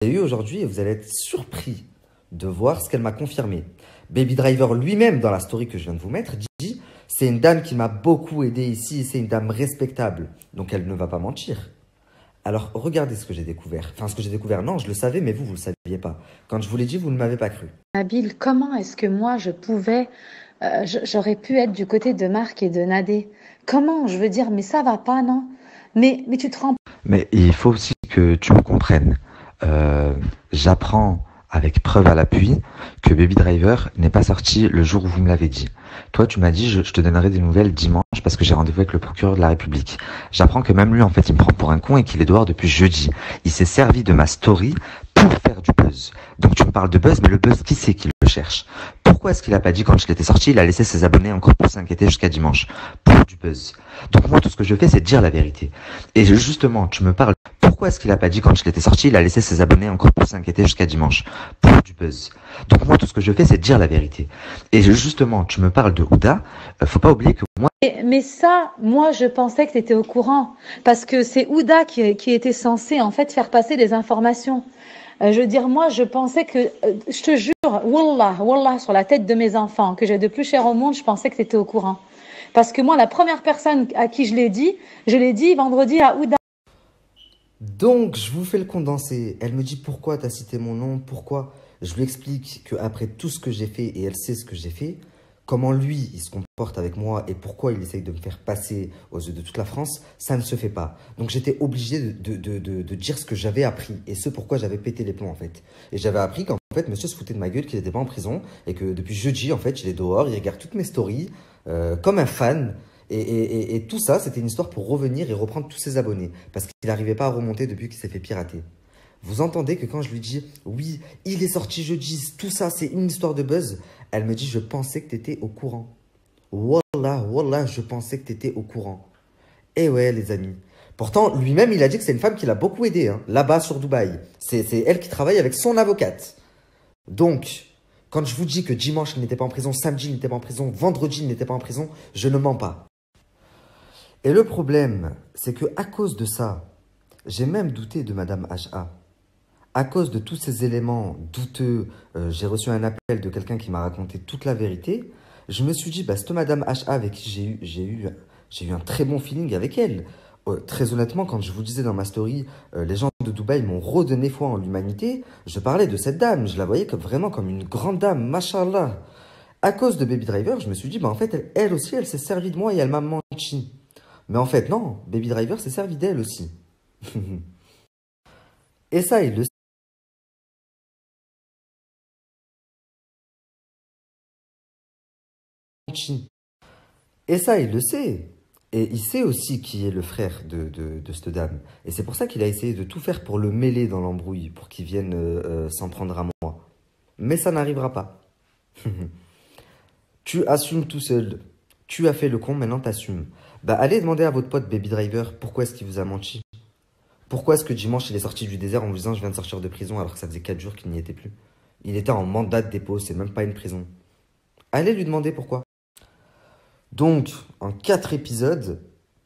eu aujourd'hui et vous allez être surpris de voir ce qu'elle m'a confirmé. Baby Driver lui-même, dans la story que je viens de vous mettre, dit « C'est une dame qui m'a beaucoup aidé ici, c'est une dame respectable, donc elle ne va pas mentir. » Alors, regardez ce que j'ai découvert. Enfin, ce que j'ai découvert, non, je le savais, mais vous ne le saviez pas. Quand je vous l'ai dit, vous ne m'avez pas cru. Nabil, comment est-ce que moi je pouvais, j'aurais pu être du côté de Marc et de Nadé? Comment? Je veux dire, mais ça va pas, non? Mais tu te rends Mais il faut aussi que tu me comprennes. J'apprends avec preuve à l'appui que Baby Driver n'est pas sorti le jour où vous me l'avez dit. Toi, tu m'as dit, je te donnerai des nouvelles dimanche parce que j'ai rendez-vous avec le procureur de la République. J'apprends que même lui, en fait, il me prend pour un con et qu'il est dehors depuis jeudi. Il s'est servi de ma story pour faire du buzz. Donc tu me parles de buzz, mais le buzz, qui c'est qui le cherche? Pourquoi est-ce qu'il a pas dit quand je l'étais sorti, il a laissé ses abonnés encore plus s'inquiéter jusqu'à dimanche? Pour du buzz. Donc moi, tout ce que je fais, c'est dire la vérité. Et justement, tu me parles. Pourquoi est-ce qu'il a pas dit quand je l'étais sorti, il a laissé ses abonnés encore plus s'inquiéter jusqu'à dimanche? Pour du buzz. Donc moi, tout ce que je fais, c'est dire la vérité. Et justement, tu me parles de Ouda, faut pas oublier que moi... Mais ça, moi, je pensais que tu étais au courant. Parce que c'est Ouda qui était censé, en fait, faire passer des informations. Je veux dire, moi, je pensais que, je te jure, Wallah, sur la tête de mes enfants, que j'ai de plus cher au monde, je pensais que tu étais au courant. Parce que moi, la première personne à qui je l'ai dit vendredi à Ouda. Donc, je vous fais le condensé. Elle me dit pourquoi tu as cité mon nom, pourquoi. Je lui explique qu'après tout ce que j'ai fait, et elle sait ce que j'ai fait, comment lui, il se comporte avec moi et pourquoi il essaye de me faire passer aux yeux de toute la France, ça ne se fait pas. Donc, j'étais obligé de dire ce que j'avais appris et ce pourquoi j'avais pété les plombs, en fait. Et j'avais appris qu'en fait, monsieur se foutait de ma gueule, qu'il n'était pas en prison et que depuis jeudi, en fait, il est dehors, il regarde toutes mes stories comme un fan. Et tout ça, c'était une histoire pour revenir et reprendre tous ses abonnés. Parce qu'il n'arrivait pas à remonter depuis qu'il s'est fait pirater. Vous entendez que quand je lui dis « Oui, il est sorti jeudi, tout ça, c'est une histoire de buzz », elle me dit « Je pensais que tu étais au courant. » Wallah, je pensais que tu étais au courant. Eh ouais, les amis. Pourtant, lui-même, il a dit que c'est une femme qui l'a beaucoup aidé, hein, là-bas sur Dubaï. C'est elle qui travaille avec son avocate. Donc, quand je vous dis que dimanche, il n'était pas en prison, samedi, il n'était pas en prison, vendredi, il n'était pas en prison, je ne mens pas. Et le problème, c'est que à cause de ça, j'ai même douté de Madame H.A. À cause de tous ces éléments douteux, j'ai reçu un appel de quelqu'un qui m'a raconté toute la vérité. Je me suis dit, bah, cette Madame H.A. avec qui j'ai eu un très bon feeling avec elle. Très honnêtement, quand je vous disais dans ma story, les gens de Dubaï m'ont redonné foi en l'humanité, je parlais de cette dame. Je la voyais vraiment comme une grande dame, mashallah. À cause de Baby Driver, je me suis dit, bah, en fait, elle aussi, elle s'est servie de moi et elle m'a menti. Mais en fait, non, Baby Driver s'est servi d'elle aussi. Et ça, il le sait. Et ça, il le sait. Et il sait aussi qui est le frère de cette dame. Et c'est pour ça qu'il a essayé de tout faire pour le mêler dans l'embrouille, pour qu'il vienne s'en prendre à moi. Mais ça n'arrivera pas. Tu assumes tout seul. Tu as fait le con, maintenant t'assumes. Bah allez demander à votre pote Baby Driver pourquoi est-ce qu'il vous a menti. Pourquoi est-ce que dimanche il est sorti du désert en vous disant je viens de sortir de prison alors que ça faisait 4 jours qu'il n'y était plus. Il était en mandat de dépôt, c'est même pas une prison. Allez lui demander pourquoi. Donc, en 4 épisodes,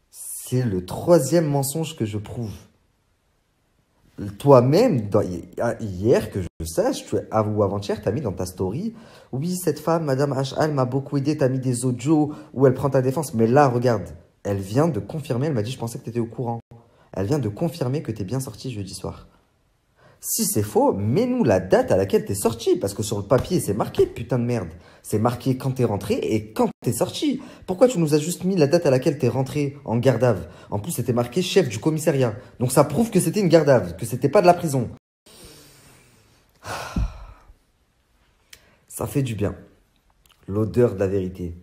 c'est le 3e mensonge que je prouve. Toi-même, hier, que je sache, ou avant-hier, tu as mis dans ta story, oui, cette femme, Madame H, elle m'a beaucoup aidé, tu as mis des audios où elle prend ta défense. Mais là, regarde, elle vient de confirmer, elle m'a dit, je pensais que tu étais au courant. Elle vient de confirmer que tu es bien sorti jeudi soir. Si c'est faux, mets-nous la date à laquelle t'es sorti. Parce que sur le papier, c'est marqué, putain de merde. C'est marqué quand t'es rentré et quand t'es sorti. Pourquoi tu nous as juste mis la date à laquelle t'es rentré en garde à vue? En plus, c'était marqué chef du commissariat. Donc ça prouve que c'était une garde à vue, que c'était pas de la prison. Ça fait du bien. L'odeur de la vérité.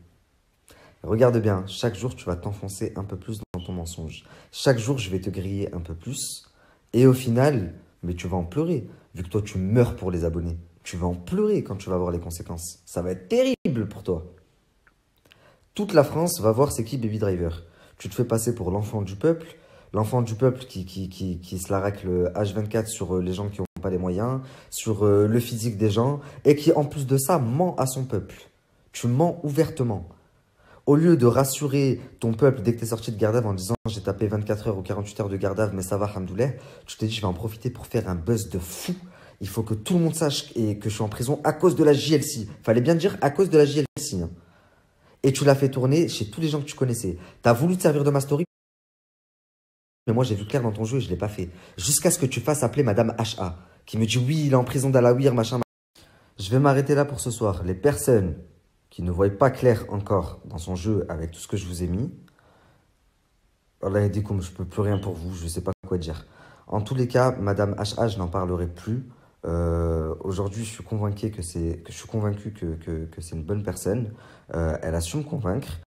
Regarde bien, chaque jour, tu vas t'enfoncer un peu plus dans ton mensonge. Chaque jour, je vais te griller un peu plus. Et au final... Mais tu vas en pleurer, vu que toi, tu meurs pour les abonnés. Tu vas en pleurer quand tu vas voir les conséquences. Ça va être terrible pour toi. Toute la France va voir c'est qui Baby Driver. Tu te fais passer pour l'enfant du peuple qui se la racle H24 sur les gens qui n'ont pas les moyens, sur le physique des gens, et qui, en plus de ça, ment à son peuple. Tu mens ouvertement. Au lieu de rassurer ton peuple dès que tu es sorti de Gardav en disant j'ai tapé 24 heures ou 48 heures de Gardav, mais ça va, hamdoulilah, tu t'es dit je vais en profiter pour faire un buzz de fou. Il faut que tout le monde sache que je suis en prison à cause de la JLC. Fallait bien dire à cause de la JLC. Hein. Et tu l'as fait tourner chez tous les gens que tu connaissais. Tu as voulu te servir de ma story, mais moi j'ai vu clair dans ton jeu et je ne l'ai pas fait. Jusqu'à ce que tu fasses appeler Madame HA, qui me dit oui, il est en prison d'Alawir, machin. Je vais m'arrêter là pour ce soir. Les personnes qui ne voient pas clair encore dans son jeu avec tout ce que je vous ai mis, Allah dit comme je peux plus rien pour vous, je ne sais pas quoi dire. En tous les cas, Madame HA, je n'en parlerai plus. Aujourd'hui, je suis convaincu que c'est une bonne personne. Elle a su me convaincre.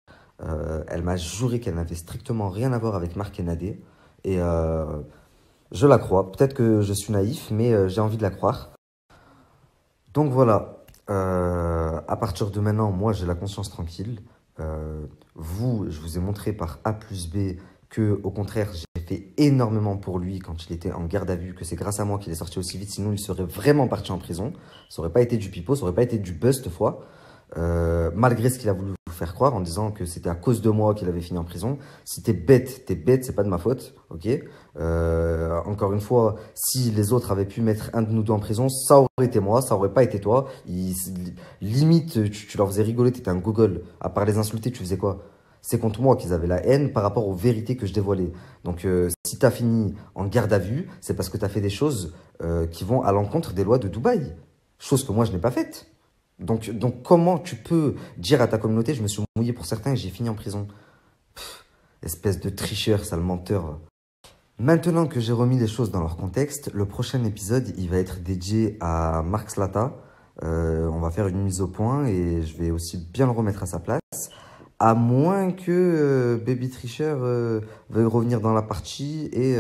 Elle m'a juré qu'elle n'avait strictement rien à voir avec Marc et Nadé. Et je la crois. Peut-être que je suis naïf, mais j'ai envie de la croire. Donc voilà. À partir de maintenant, moi, j'ai la conscience tranquille. Vous, je vous ai montré par A plus B que, au contraire, j'ai fait énormément pour lui quand il était en garde à vue, que c'est grâce à moi qu'il est sorti aussi vite, sinon il serait vraiment parti en prison. Ça aurait pas été du pipeau, ça aurait pas été du buzz cette fois. Malgré ce qu'il a voulu vous faire croire en disant que c'était à cause de moi qu'il avait fini en prison. Si t'es bête, c'est pas de ma faute, ok. Encore une fois, si les autres avaient pu mettre un de nous deux en prison, ça aurait été moi, ça aurait pas été toi. Limite, tu leur faisais rigoler, t'étais un gogol. À part les insulter, tu faisais quoi? C'est contre moi qu'ils avaient la haine par rapport aux vérités que je dévoilais. Donc, si t'as fini en garde à vue, c'est parce que t'as fait des choses qui vont à l'encontre des lois de Dubaï. Chose que moi, je n'ai pas faite. Donc, comment tu peux dire à ta communauté, je me suis mouillé pour certains et j'ai fini en prison? Espèce de tricheur, sale menteur. Maintenant que j'ai remis les choses dans leur contexte, le prochain épisode, il va être dédié à Marc Slata. On va faire une mise au point et je vais aussi bien le remettre à sa place. À moins que Baby Tricheur veuille revenir dans la partie et